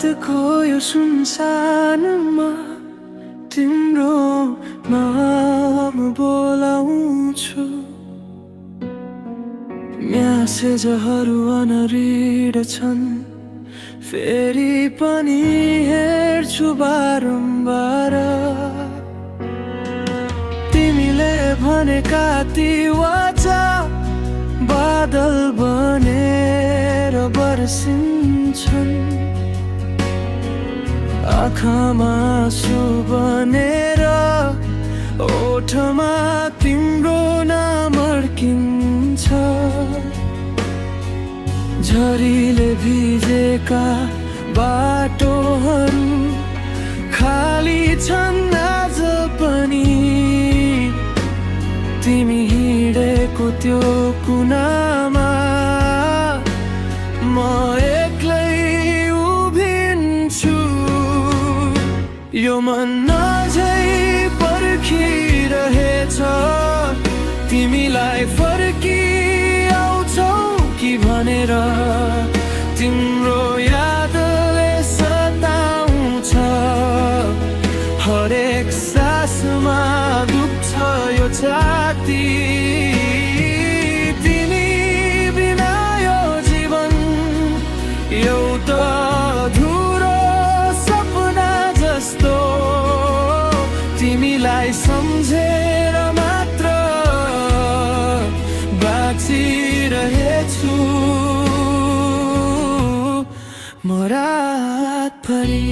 रातको यो सुनसानमा तिम्रो नाम बोलाउँछु। म्यासेजहरू अनरिड छन्, फेरि पनि हेर्छु बारम्बार। तिमीले भनेका ती वाचा बादल बनेर बर्सिन्छन्, आँखामा आँसु बनेर ओठमा तिम्रो नाम अड्किन्छ। झरीले भिजेका बाटोहरू खाली छन् आज पनि, तिमी हिँडेको त्यो कुनामा म एक्लै उभिन्छु। यो मन अझै पर्खिरहेछ, तिमीलाई फर्किआउँछौ कि भनेर। तिम्रो यादले सताउँछ, हरेक सासमा दुख्छ यो छाती। तिमी बिना यो जीवन एउटा अधुरो सपना जस्तो, तिमीलाई सम्झेर मात्र बाँचिरहेछु म रातभरि।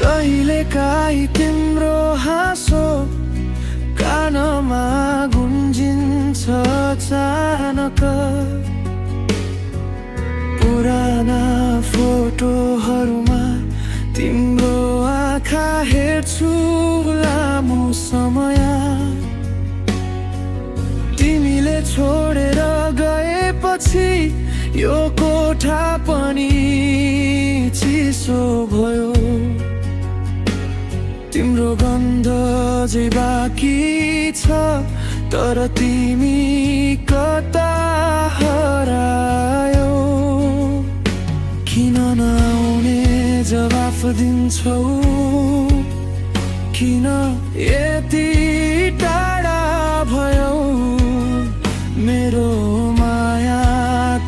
कहिलेकाहीँ तिम्रो हाँसो कानमा गुन्जिन्छ अचानक। पुराना फोटोहरूमा तिम्रो आँखा हेर्छु लामो समय। तिमीले छोडेर गएपछि यो कोठा पनि चिसो भयो। तिम्रो गन्ध अझै बाँकी छ, तर तिमी कता हरायौ। किन नआउने जवाफ दिन्छौ, किन यति टाढा भयौ। मेरो माया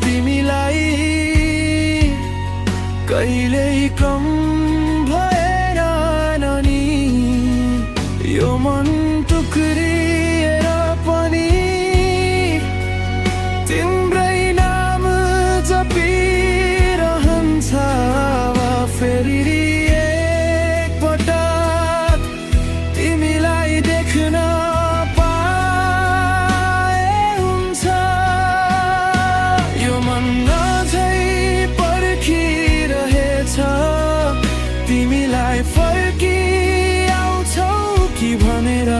तिमीलाई कहिल्यै कम भएर नि, यो मन टुक्रिएर पनि तिम्रै नाम जपिरहन्छ। फेरि एकपटक तिमीलाई देख्न पाए हुन्छ। यो मन अझै पर्खिरहेछ, तिमीलाई फर्किआउँछौ कि भनेर।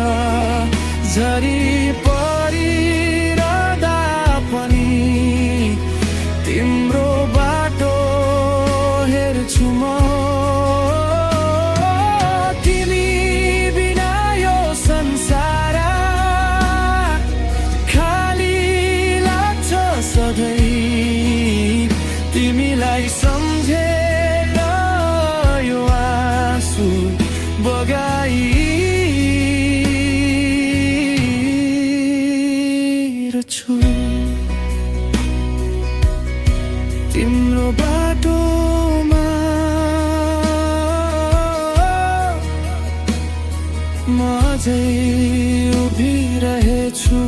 झरी परिरहँदा पनि तिम्रो बाटो हेर्छु म। तिमी बिना यो संसार खाली लाग्छ सधैँ, तिमीलाई सम्झेर यो आँसु बगाइरछु। तिम्रो बाटोमा म अझै उभिरहेछु।